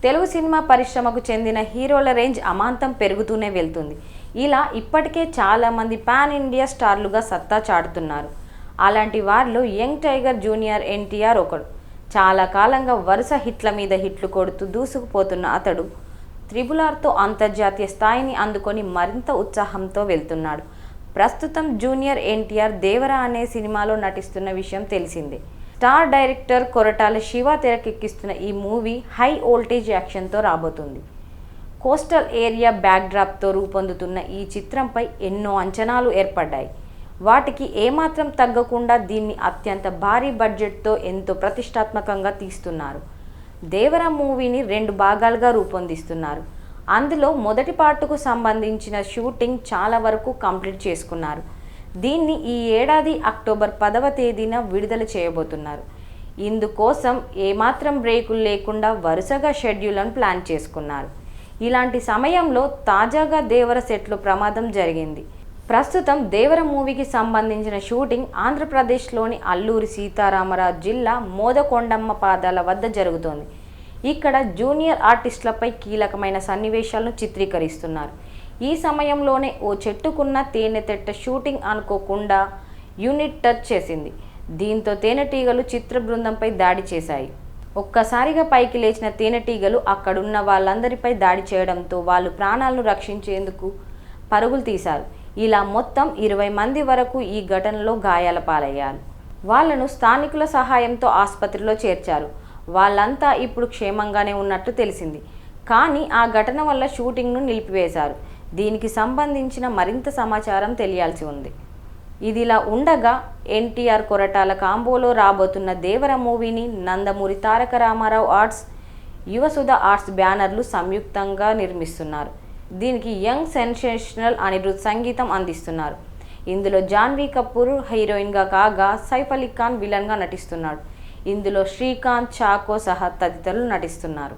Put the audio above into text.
Telugu cinema పరిశ్రమకు చెందిన హీరోల రేంజ్ అమాంతం పెరుగుతూనే వెళ్తుంది. ఇలా ఇప్పటికే చాలామంది పాన్ ఇండియా స్టార్లుగా సత్తా చాటుతున్నారు. అలాంటి వారిలో యంగ్ టైగర్ జూనియర్ ఎన్టీఆర్ ఒకడు. చాలా కాలంగా వరుస హిట్ల మీద హిట్లు కొడుతూ దూసుకుపోతున్న అతడు త్రిబుల్ ఆర్తో అంతర్జాతీయ స్థాయిని అందుకొని మరింత ఉత్సాహంతో వెళ్తున్నాడు. ప్రస్తుతం జూనియర్ ఎన్టీఆర్ దేవరా అనే సినిమాలో నటిస్తున్న విషయం తెలిసిందే. స్టార్ డైరెక్టర్ కొరటాల శివ తెరకెక్కిస్తున్న ఈ మూవీ హై వోల్టేజ్ యాక్షన్తో రాబోతుంది. కోస్టల్ ఏరియా బ్యాక్డ్రాప్తో రూపొందుతున్న ఈ చిత్రంపై ఎన్నో అంచనాలు ఏర్పడ్డాయి. వాటికి ఏమాత్రం తగ్గకుండా దీన్ని అత్యంత భారీ బడ్జెట్తో ఎంతో ప్రతిష్టాత్మకంగా తీస్తున్నారు. దేవరా మూవీని 2 భాగాలుగా రూపొందిస్తున్నారు. అందులో మొదటి పార్టుకు సంబంధించిన షూటింగ్ చాలా వరకు కంప్లీట్ చేసుకున్నారు. దీన్ని ఈ ఏడాది అక్టోబర్ 10వ తేదీన విడుదల చేయబోతున్నారు. ఇందుకోసం ఏమాత్రం బ్రేకులు లేకుండా వరుసగా షెడ్యూల్ను ప్లాన్ చేసుకున్నారు. ఇలాంటి సమయంలో తాజాగా దేవర సెట్లో ప్రమాదం జరిగింది. ప్రస్తుతం దేవర మూవీకి సంబంధించిన షూటింగ్ ఆంధ్రప్రదేశ్లోని అల్లూరి సీతారామరాజు జిల్లా మోదకొండమ్మ పాదాల వద్ద జరుగుతోంది. ఇక్కడ జూనియర్ ఆర్టిస్టులపై కీలకమైన సన్నివేశాలను చిత్రీకరిస్తున్నారు. ఈ సమయంలోనే ఓ చెట్టుకున్న తేనెతెట్ట షూటింగ్ అనుకోకుండా యూనిట్ టచ్ చేసింది. దీంతో తేనెటీగలు చిత్ర బృందంపై దాడి చేశాయి. ఒక్కసారిగా పైకి లేచిన తేనెటీగలు అక్కడున్న వాళ్ళందరిపై దాడి చేయడంతో వాళ్ళు ప్రాణాలను రక్షించేందుకు పరుగులు తీశారు. ఇలా మొత్తం 20 మంది వరకు ఈ ఘటనలో గాయాల పాలయ్యారు. వాళ్లను స్థానికుల సహాయంతో ఆసుపత్రిలో చేర్చారు. వాళ్ళంతా ఇప్పుడు క్షేమంగానే ఉన్నట్టు తెలిసింది. కానీ ఆ ఘటన వల్ల షూటింగ్ను నిలిపివేశారు. దీనికి సంబంధించిన మరింత సమాచారం తెలియాల్సి ఉంది. ఇదిలా ఉండగా ఎన్టీఆర్ కొరటాల కాంబోలో రాబోతున్న దేవర మూవీని నందమూరి తారక రామారావు ఆర్ట్స్, యువసుధ ఆర్ట్స్ బ్యానర్లు సంయుక్తంగా నిర్మిస్తున్నారు. దీనికి యంగ్ సెన్సేషనల్ అనిరుద్ సంగీతం అందిస్తున్నారు. ఇందులో జాన్వీ కపూర్ హీరోయిన్గా కాగా సైఫ్ అలీ ఖాన్ విలన్గా నటిస్తున్నాడు. ఇందులో శ్రీకాంత్, చాకో సహా తదితరులు నటిస్తున్నారు.